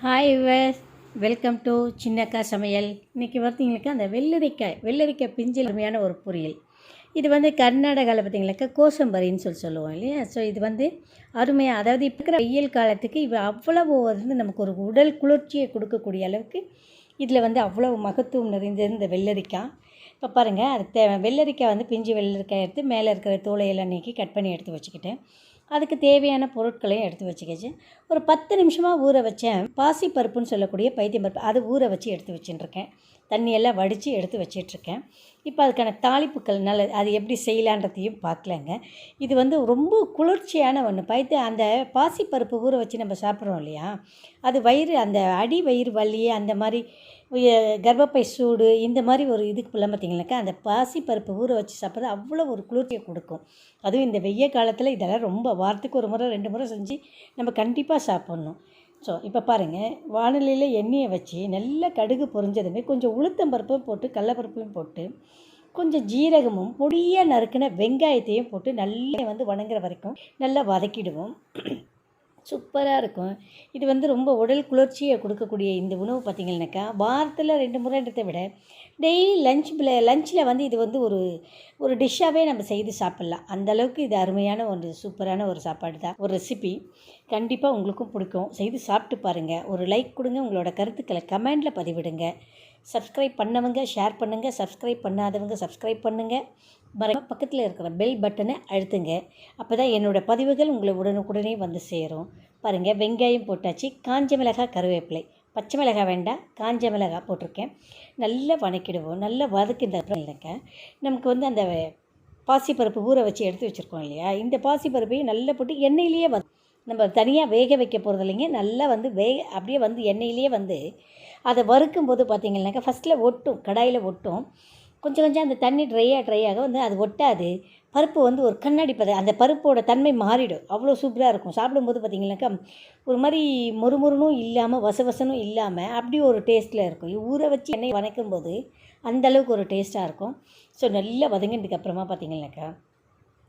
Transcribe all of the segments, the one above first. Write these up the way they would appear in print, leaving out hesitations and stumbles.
Hi viewers, welcome to சின்னக்கா சமையல். இன்றைக்கி பார்த்தீங்கன்னாக்கா அந்த வெள்ளரிக்காய் பிஞ்சில் அருமையான ஒரு பொரியல். இது வந்து கர்நாடகாவில் பார்த்தீங்கன்னாக்கா கோசம்பரின்னு சொல்லுவோம் இல்லையா. ஸோ இது வந்து அருமையாக, அதாவது இப்போ இருக்கிற வெயில் காலத்துக்கு இது அவ்வளவு வந்து நமக்கு ஒரு உடல் குளிர்ச்சியை கொடுக்கக்கூடிய அளவுக்கு இதில் வந்து அவ்வளவு மகத்துவம் நிறைந்தது இந்த வெள்ளரிக்காய். இப்போ பாருங்கள், அது வெள்ளரிக்காய் வந்து பிஞ்சு வெள்ளரிக்காய் எடுத்து மேலே இருக்கிற தோலையெல்லாம் நீக்கி கட் பண்ணி எடுத்து வச்சுக்கிட்டேன். அதுக்கு தேவையான பொருட்களையும் எடுத்து வச்சுக்கிச்சு. ஒரு 10 நிமிஷமாக ஊற வச்சேன் பாசிப்பருப்புன்னு சொல்லக்கூடிய பைத்தியம்பருப்பு, அது ஊற வச்சு எடுத்து வச்சுட்டுருக்கேன். தண்ணியெல்லாம் வடித்து எடுத்து வச்சிட்ருக்கேன். இப்போ அதுக்கான தாளிப்புக்கள் அது எப்படி செய்யலான்றதையும் பார்க்கலாங்க. இது வந்து ரொம்ப குளிர்ச்சியான ஒன்று. அந்த பாசிப்பருப்பு ஊற வச்சு நம்ம சாப்பிட்றோம் இல்லையா, அது அந்த அடி வயிறு வலி, அந்த மாதிரி கர்ப்பப்பை சூடு, இந்த மாதிரி ஒரு இதுக்குலாம் பார்த்திங்கனாக்கா அந்த பாசிப்பருப்பு ஊற வச்சு சாப்பிட்றது அவ்வளோ ஒரு குளிர்ச்சியை கொடுக்கும். அதுவும் இந்த வெய்ய காலத்தில் இதெல்லாம் ரொம்ப வாரத்துக்கு ஒரு முறை 2 முறை செஞ்சு நம்ம கண்டிப்பாக சாப்பிட்ணும். ஸோ இப்போ பாருங்கள், வானிலையில் எண்ணெயை வச்சு நல்லா கடுகு பொரிஞ்சதுமே கொஞ்சம் உளுத்தம்பருப்பும் போட்டு கடலப்பருப்பையும் போட்டு கொஞ்சம் ஜீரகமும் பொடியாக நறுக்கின வெங்காயத்தையும் போட்டு நல்லா வந்து வணங்குற வரைக்கும் நல்லா வதக்கிடுவோம். சூப்பராக இருக்கும். இது வந்து ரொம்ப உடல் குளிர்ச்சியை கொடுக்கக்கூடிய இந்த உணவு பார்த்திங்கனாக்கா வாரத்தில் 2 முறைன்றதை விட டெய்லி லஞ்சில் வந்து இது வந்து ஒரு டிஷ்ஷாகவே நம்ம செய்து சாப்பிட்லாம். அந்தளவுக்கு இது அருமையான ஒரு சூப்பரான ஒரு சாப்பாடு தான், ஒரு ரெசிபி. கண்டிப்பாக உங்களுக்கும் பிடிக்கும். செய்து சாப்பிட்டு பாருங்கள். ஒரு லைக் கொடுங்க, உங்களோட கருத்துக்களை கமெண்டில் பதிவிடுங்க. சப்ஸ்கிரைப் பண்ணவங்க ஷேர் பண்ணுங்கள், சப்ஸ்கிரைப் பண்ணாதவங்க சப்ஸ்கிரைப் பண்ணுங்கள். பக்கத்தில் இருக்கிற பெல் பட்டனை அழுத்துங்க. அப்போ தான் என்னோடய பதிவுகள் உங்களை உடனுக்குடனே வந்து சேரும். பாருங்கள், வெங்காயம் போட்டாச்சு, காஞ்ச மிளகாய், கருவேப்பிலை, பச்சை மிளகாய் வேண்டாம், காஞ்ச மிளகாய் போட்டிருக்கேன். நல்லா வதக்கிடுவோம். நல்லா வதக்கின்ற அப்புறம் நமக்கு வந்து அந்த பாசிப்பருப்பு ஊற வச்சு எடுத்து வச்சுருக்கோம் இல்லையா, இந்த பாசிப்பருப்பையும் நல்லா போட்டு எண்ணெயிலேயே நம்ம தனியாக வேக வைக்க போகிறது இல்லைங்க. நல்லா வந்து அப்படியே வந்து எண்ணெயிலேயே வந்து அதை வறுக்கும்போது பார்த்திங்கனாக்கா ஃபஸ்ட்டில் ஒட்டும், கடாயில் ஒட்டும். கொஞ்சம் கொஞ்சம் அந்த தண்ணி ட்ரையாக வந்து அது ஒட்டாது. பருப்பு வந்து ஒரு கண்ணாடி அந்த பருப்போட தன்மை மாறிடும். அவ்வளோ சூப்பராக இருக்கும். சாப்பிடும்போது பார்த்திங்கனாக்கா ஒரு மாதிரி மொறுமொறுனும் இல்லாமல் வசவசனும் இல்லாமல் அப்படி ஒரு டேஸ்ட்டில் இருக்கும். ஊற வச்சு எண்ணெய் வதக்கும்போது அந்தளவுக்கு ஒரு டேஸ்ட்டாக இருக்கும். ஸோ நல்லா வதங்கினதுக்கு அப்புறமா பார்த்திங்கனாக்கா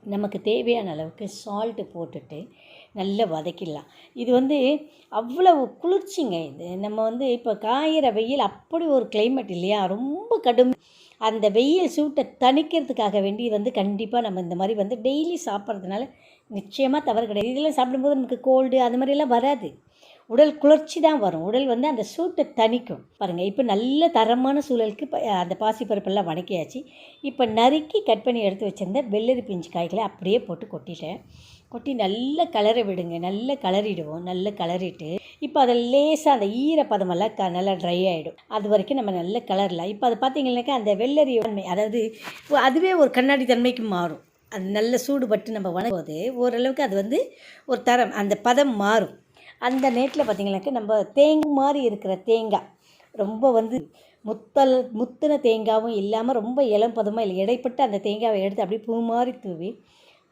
நமக்கு தேவையான அளவுக்கு சால்ட்டு போட்டுட்டு நல்லா வதக்கிடலாம். இது வந்து அவ்வளவு குளிர்ச்சிங்க. இது நம்ம வந்து இப்போ காயிற வெயில் அப்படி ஒரு கிளைமேட் இல்லையா, ரொம்ப கடும். அந்த வெயில் சூட்டை தணிக்கிறதுக்காக வேண்டி வந்து கண்டிப்பாக நம்ம இந்த மாதிரி வந்து டெய்லி சாப்பிட்றதுனால நிச்சயமாக தவறு கிடையாது. இதெல்லாம் சாப்பிடும்போது நமக்கு கோல்டு அது மாதிரிலாம் வராது. உடல் குளிர்ச்சி தான் வரும். உடல் வந்து அந்த சூட்டை தணிக்கும். பாருங்கள், இப்போ நல்ல தரமான சூழலுக்கு அந்த பாசிப்பருப்பெல்லாம் வதக்கியாச்சு. இப்போ நறுக்கி கட் பண்ணி எடுத்து வச்சுருந்த வெள்ளரி பிஞ்சு காய்களை அப்படியே போட்டு கொட்டி நல்லா கிளற விடுங்க. நல்லா கிளறிடுவோம். நல்லா கிளறிட்டு இப்போ அதை லேசாக அந்த ஈரப்பதமெல்லாம் நல்லா ட்ரை ஆகிடும். அது வரைக்கும் நம்ம நல்ல கிளறலாம். இப்போ அது பார்த்திங்கனாக்கா அந்த வெள்ளரி தன்மை, அதாவது அதுவே ஒரு கண்ணாடி தன்மைக்கு மாறும். அது நல்ல சூடுபட்டு நம்ம வணங்கும்போது ஓரளவுக்கு அது வந்து ஒரு தரம், அந்த பதம் மாறும். அந்த நேரத்தில் பார்த்திங்கனாக்கா நம்ம தேங்காய் மாதிரி இருக்கிற தேங்காய், ரொம்ப வந்து முத்தின தேங்காயும் இல்லாமல் ரொம்ப இளம்பதமாக இல்லை, இடைப்பட்ட அந்த தேங்காவை எடுத்து அப்படியே பூ மாதிரி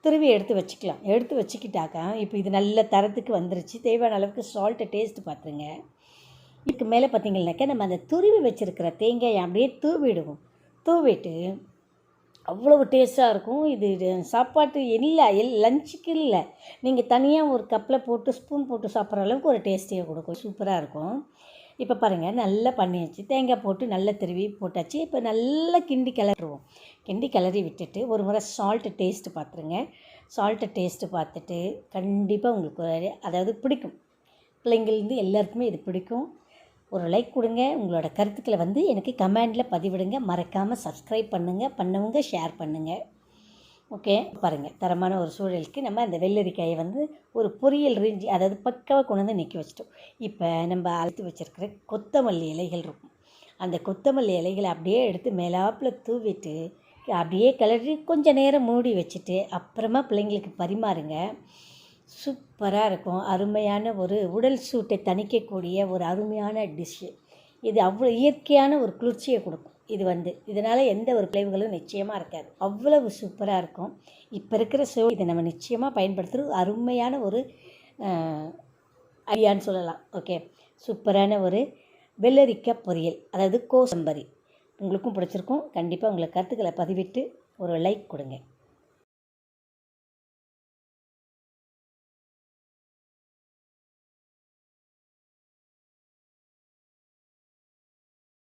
துருவி எடுத்து வச்சுக்கலாம். எடுத்து வச்சுக்கிட்டாக்கா இப்போ இது நல்ல தரத்துக்கு வந்துருச்சு. தேவையான அளவுக்கு சால்ட்டை டேஸ்ட்டு பார்த்துருங்க. இதுக்கு மேலே பார்த்திங்கனாக்கா நம்ம அந்த துருவி வச்சுருக்கிற தேங்காயை அப்படியே தூவிட்டு அவ்வளோ டேஸ்ட்டாக இருக்கும். இது சாப்பாட்டு இல்லை, லஞ்சுக்கு இல்லை, நீங்கள் தனியாக ஒரு கப்பில் போட்டு ஸ்பூன் போட்டு சாப்பிட்ற அளவுக்கு ஒரு டேஸ்ட்டியை கொடுக்கும். சூப்பராக இருக்கும். இப்போ பாருங்கள், நல்லா பண்ணியாச்சு. தேங்காய் போட்டு நல்லா திருவி போட்டாச்சு. இப்போ நல்லா கிண்டி கிளறி விட்டுட்டு ஒரு முறை சால்ட்டு டேஸ்ட்டு பார்த்துருங்க. சால்ட்டை டேஸ்ட்டு பார்த்துட்டு கண்டிப்பாக உங்களுக்கு அதாவது பிடிக்கும். பிள்ளைங்கள்லேருந்து எல்லாருக்குமே இது பிடிக்கும். ஒரு லைக் கொடுங்க. உங்களோட கருத்துக்களை வந்து எனக்கு கமெண்டில் பதிவிடுங்க. மறக்காமல் சப்ஸ்கிரைப் பண்ணவங்க ஷேர் பண்ணுங்கள். ஓகே, பாருங்கள், தரமான ஒரு சூழலுக்கு நம்ம அந்த வெள்ளரிக்காயை வந்து ஒரு பொரியல் ரேஞ்சி, அதாவது பக்காவாக கொண்டு வந்து நிற்க வச்சிட்டோம். இப்போ நம்ம அழுத்து வச்சுருக்கிற கொத்தமல்லி இலைகள் இருக்கும். அந்த கொத்தமல்லி இலைகளை அப்படியே எடுத்து மேலாப்பில் தூவிட்டு அப்படியே கிளறி கொஞ்சம் நேரம் மூடி வச்சுட்டு அப்புறமா பிள்ளைங்களுக்கு பரிமாறுங்க. சூப்பராக இருக்கும். அருமையான ஒரு உடல் சூட்டை தணிக்கக்கூடிய ஒரு அருமையான டிஷ்ஷு இது. அவ்வளோ இயற்கையான ஒரு குளிர்ச்சியை கொடுக்கும். இது வந்து இதனால் எந்த ஒரு விளைவுகளும் நிச்சயமாக இருக்காது. அவ்வளவு சூப்பராக இருக்கும். இப்போ இருக்கிற இதை நம்ம நிச்சயமாக பயன்படுத்துகிறது அருமையான ஒரு ஐடியான்னு சொல்லலாம். ஓகே, சூப்பரான ஒரு வெள்ளரிக்காய் பொரியல், அதாவது கோசம்பரி. உங்களுக்கும் பிடிச்சிருக்கும். கண்டிப்பாக உங்களுக்கு கருத்துக்களை பதிவிட்டு ஒரு லைக் கொடுங்க.